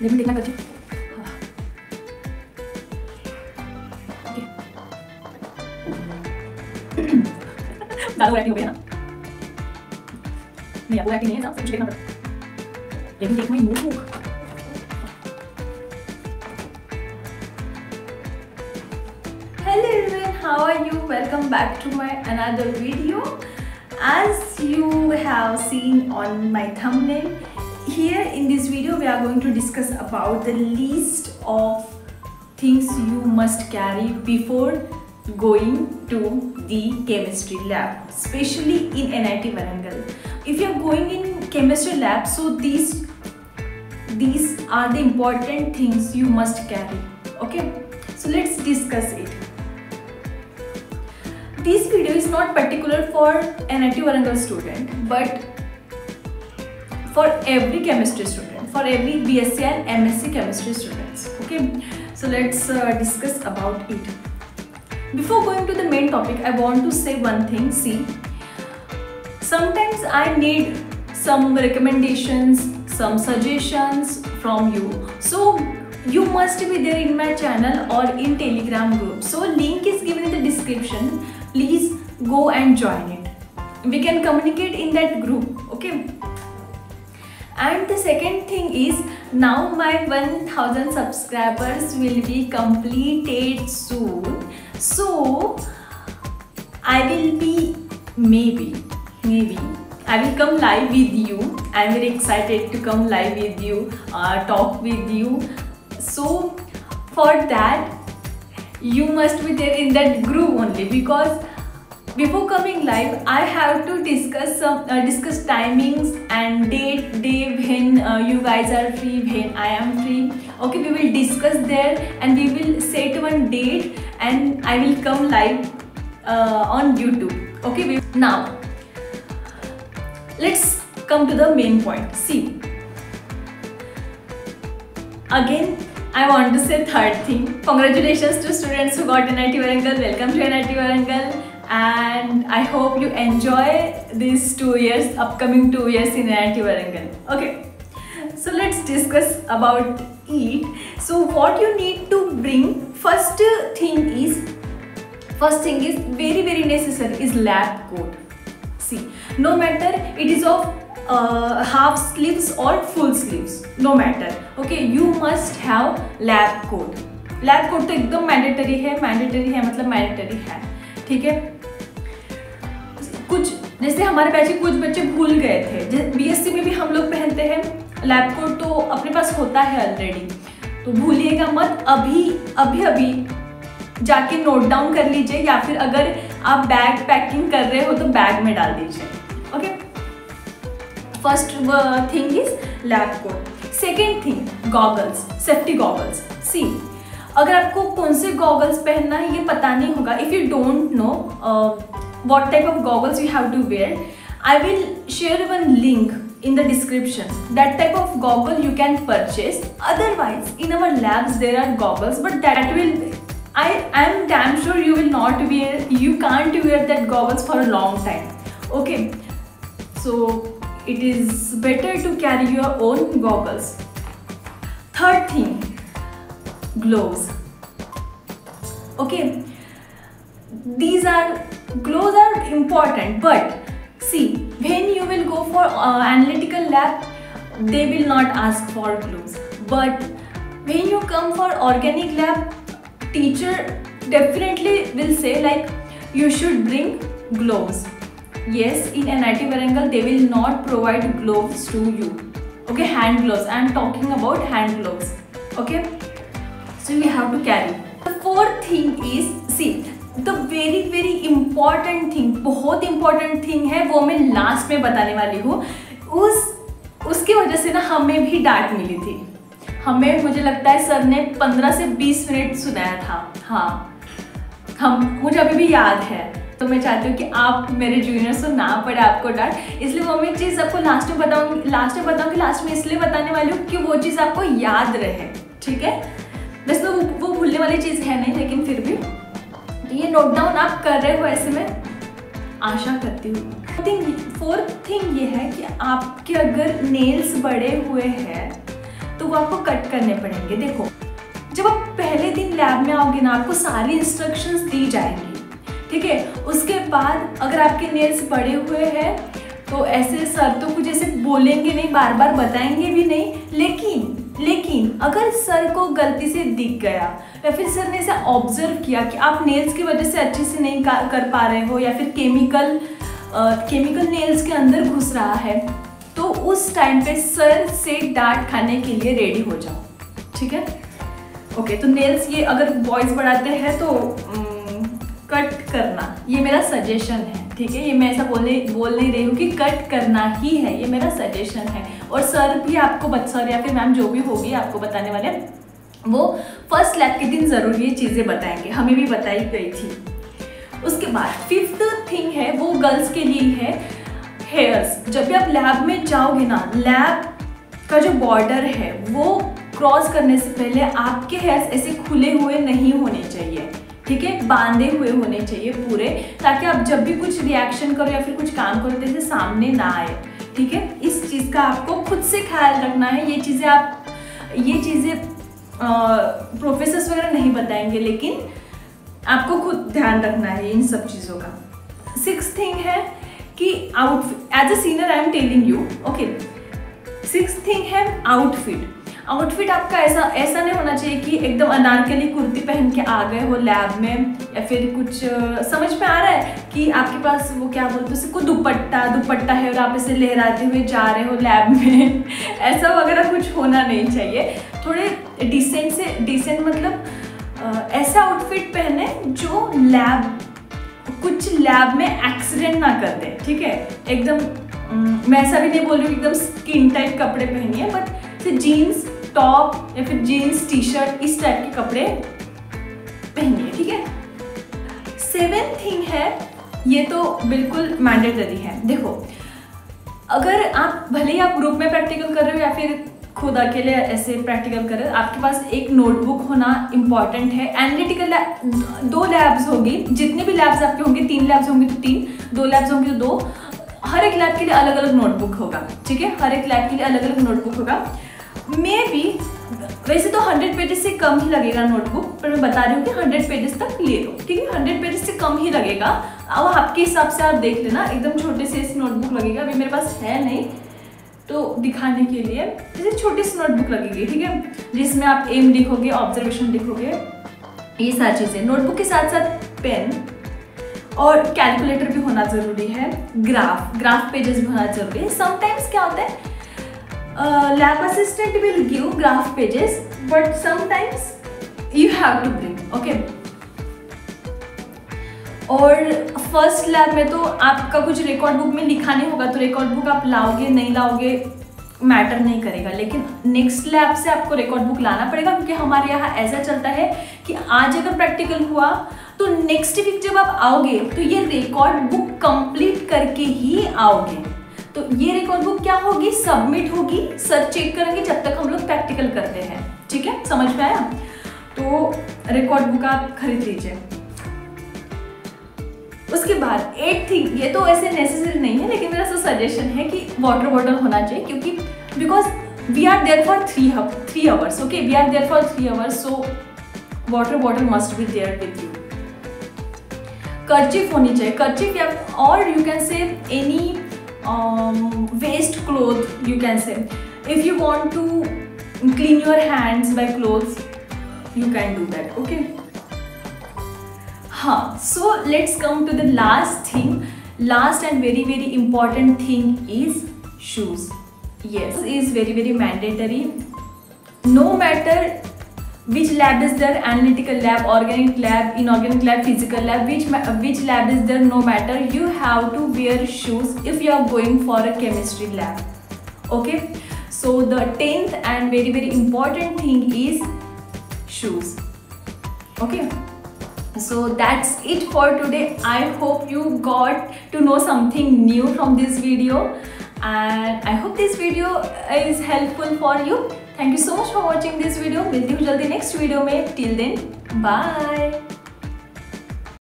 लेकिन देखना करके ओके ज़्यादा एक्टिंग हो गया ना, नहीं वो एक्टिंग नहीं है ना, कुछ देखना पड़ता, लेकिन देख मैं move Hello everyone, how are you? Welcome back to my another video. As you have seen on my thumbnail, here in this video we are going to discuss about the list of things you must carry before going to the chemistry lab, especially in NIT Warangal. If you are going in chemistry lab, so these are the important things you must carry. Okay, so let's discuss it. This video is not particular for NIT Warangal student, but for every chemistry student, for every BSc and MSc chemistry students. Okay, so let's discuss about it. Before going to the main topic, I want to say one thing. See, sometimes I need some recommendations, some suggestions from you. So you must be there in my channel or in Telegram group. So link is given in the description. Please go and join it. We can communicate in that group. Okay. And the second thing is, now my 1000 subscribers will be completed soon. So I will be maybe I will come live with you. I am very excited to come live with you, talk with you. So for that you must be there in that group only, because before coming live I have to discuss discuss timings and day when you guys are free, when I am free. Okay, we will discuss there and we will set one date and I will come live on YouTube. Okay, now let's come to the main point. See, again I want to say third thing. Congratulations to students who got NIT Warangal. Welcome to NIT Warangal, and I hope you enjoy these 2 years, upcoming 2 years in NIT Warangal. Okay, so let's discuss about it. So what you need to bring, first thing is very necessary is lab coat. See, no matter it is of half sleeves or full sleeves, no matter. Okay, you must have lab coat. Lab coat तो एकदम mandatory है मतलब mandatory है, ठीक है। कुछ जैसे हमारे बैच के कुछ बच्चे भूल गए थे, बीएससी में भी हम लोग पहनते हैं लैब कोट, तो अपने पास होता है ऑलरेडी, तो भूलिएगा मत। अभी जाके नोट डाउन कर लीजिए, या फिर अगर आप बैग पैकिंग कर रहे हो तो बैग में डाल दीजिए। Okay, first thing is lab coat. Second thing goggles, safety goggles. See, अगर आपको कौन से गॉगल्स पहनना है ये पता नहीं होगा, if you don't know what type of goggles you have to wear, I will share one link in the description. That type of goggle you can purchase. Otherwise in our labs there are goggles, but that will, I am damn sure you will not wear, you can't wear that goggles for a long time. Okay, so it is better to carry your own goggles. Third thing, gloves. Okay, gloves are important, but see, when you will go for analytical lab, they will not ask for gloves. But when you come for organic lab, teacher definitely will say like you should bring gloves. Yes, in NIT Warangal they will not provide gloves to you. Okay, hand gloves. I am talking about hand gloves. Okay, so you have to carry. The fourth thing is, see, the very important thing, बहुत important thing है, वो मैं last में बताने वाली हूँ। उसकी वजह से ना हमें भी डांट मिली थी। हमें, मुझे लगता है सर ने 15 से 20 मिनट सुनाया था। हाँ, मुझे अभी भी याद है, तो मैं चाहती हूँ कि आप मेरे जूनियर्स को ना पड़े आपको डांट, इसलिए वो मैं चीज़ आपको लास्ट में बताऊँगी। लास्ट में इसलिए बताने वाली हूँ कि वो चीज़ आपको याद रहे, ठीक है। वैसे तो वो भूलने वाली चीज़ है नहीं, लेकिन फिर भी ये नोट डाउन आप कर रहे हो, ऐसे में आशा करती हूँ। फोर्थ थिंग ये है कि आपके अगर नेल्स बड़े हुए हैं तो वो आपको कट करने पड़ेंगे। देखो, जब आप पहले दिन लैब में आओगे ना, आपको सारी इंस्ट्रक्शंस दी जाएंगी, ठीक है। उसके बाद अगर आपके नेल्स बड़े हुए हैं तो ऐसे सर तो कुछ ऐसे बोलेंगे नहीं, बार बार बताएंगे भी नहीं, लेकिन अगर सर को गलती से दिख गया या फिर सर ने ऐसा ऑब्जर्व किया कि आप नेल्स की वजह से अच्छे से नहीं कर पा रहे हो या फिर केमिकल नेल्स के अंदर घुस रहा है, तो उस टाइम पे सर से डांट खाने के लिए रेडी हो जाओ, ठीक है। ओके, तो नेल्स ये अगर बॉयज बढ़ाते हैं तो कट करना, ये मेरा सजेशन है, ठीक है। ये मैं ऐसा बोल नहीं रही हूँ कि कट करना ही है, ये मेरा सजेशन है। और सर भी आपको सर या फिर मैम जो भी होगी आपको बताने वाले, वो फर्स्ट लैब के दिन ज़रूर ये चीज़ें बताएंगे, हमें भी बताई गई थी। उसके बाद 5th थिंग है, वो गर्ल्स के लिए है हेयर्स। जब भी आप लैब में जाओगे ना, लैब का जो बॉर्डर है वो क्रॉस करने से पहले आपके हेयर्स ऐसे खुले हुए नहीं होने चाहिए, ठीक है, बांधे हुए होने चाहिए पूरे, ताकि आप जब भी कुछ रिएक्शन करो या फिर कुछ काम करो तो ऐसे सामने ना आए, ठीक है। इस चीज़ का आपको खुद से ख्याल रखना है। ये चीज़ें प्रोफेसर्स वगैरह नहीं बताएंगे, लेकिन आपको खुद ध्यान रखना है इन सब चीज़ों का। 6th थिंग है कि outfit, as a senior I am telling you, okay. 6th thing है आउटफिट आपका ऐसा नहीं होना चाहिए कि एकदम अनारकली कुर्ती पहन के आ गए हो लैब में, या फिर कुछ समझ में आ रहा है कि आपके पास वो क्या बोलते हैं, कोई दुपट्टा है और आप इसे लहराते हुए जा रहे हो लैब में ऐसा वगैरह कुछ होना नहीं चाहिए। थोड़े डिसेंट मतलब ऐसा आउटफिट पहने जो कुछ लैब में एक्सीडेंट ना कर दे, ठीक है। एकदम मैं ऐसा भी नहीं बोल रही हूँ एकदम स्किन टाइट कपड़े पहनिए, बट जीन्स टॉप या फिर जीन्स टी शर्ट इस टाइप के कपड़े पहनिए, ठीक है। 7th थिंग है, ये तो बिल्कुल मैंडेटरी है। देखो, अगर आप भले ही आप ग्रुप में प्रैक्टिकल कर रहे हो या फिर खुद अकेले ऐसे प्रैक्टिकल कर रहे हो, आपके पास एक नोटबुक होना इम्पॉर्टेंट है। एनालिटिकल 2 लैब्स होगी, जितने भी लैब्स आपके होंगे, 3 लैब्स होंगे तो 3, 2 लैब्स होंगे तो 2, हर एक लैब के लिए अलग अलग नोटबुक होगा, ठीक है। हर एक लैब के लिए अलग अलग नोटबुक होगा। वैसे तो 100 पेजेस से कम ही लगेगा नोटबुक, पर मैं बता रही हूँ कि 100 पेजेस तक ले लो, ठीक है। 100 पेजेस से कम ही लगेगा, अब आपके हिसाब से आप देख लेना। एकदम छोटे से ऐसी नोटबुक लगेगा, अभी मेरे पास है नहीं तो दिखाने के लिए, जैसे छोटी सी नोटबुक लगेगी, ठीक है, जिसमें आप एम लिखोगे, ऑब्जर्वेशन लिखोगे, ये सारी चीज़ें। नोटबुक के साथ साथ पेन और कैलकुलेटर भी होना ज़रूरी है। ग्राफ पेजेस भी होना ज़रूरी है। समटाइम्स क्या होता है, lab assistant will give graph pages, but sometimes you have to bring, okay। और फर्स्ट लैब में तो आपका कुछ रिकॉर्ड बुक में लिखा नहीं होगा, तो रिकॉर्ड बुक आप लाओगे नहीं लाओगे मैटर नहीं करेगा, लेकिन नेक्स्ट लैब से आपको रिकॉर्ड बुक लाना पड़ेगा, क्योंकि हमारे यहाँ ऐसा चलता है कि आज अगर प्रैक्टिकल हुआ तो नेक्स्ट वीक जब आप आओगे तो ये रिकॉर्ड बुक कंप्लीट करके ही आओगे। तो ये रिकॉर्ड बुक क्या होगी, सबमिट होगी, सर चेक करेंगे जब तक हम लोग प्रैक्टिकल करते हैं, ठीक है, समझ में आया। तो रिकॉर्ड बुक आप खरीद लीजिए। उसके बाद 8th थिंग, ये तो ऐसे नेसेसरी नहीं है, लेकिन मेरा सजेशन है कि वाटर बॉटल होना चाहिए, क्योंकि because we are there for 3 hours, okay, we are there for 3 hours, so water bottle must be there with you. Kerchief होनी चाहिए, कर्चीफ, या और you can say any waste cloth, you can say, if you want to clean your hands by clothes, you can do that, okay। So let's come to the last thing, last and very very important thing is shoes. Yes, is very mandatory, no matter which lab is there, analytical lab, organic lab, inorganic lab, physical lab, which lab is there, no matter, you have to wear shoes if you are going for a chemistry lab, okay। So the 10th and very very important thing is shoes, okay। So that's it for today. I hope you got to know something new from this video, and I hope this video is helpful for you. Thank you so much for watching this video. मिलती हूँ जल्दी next video में. Till then, bye.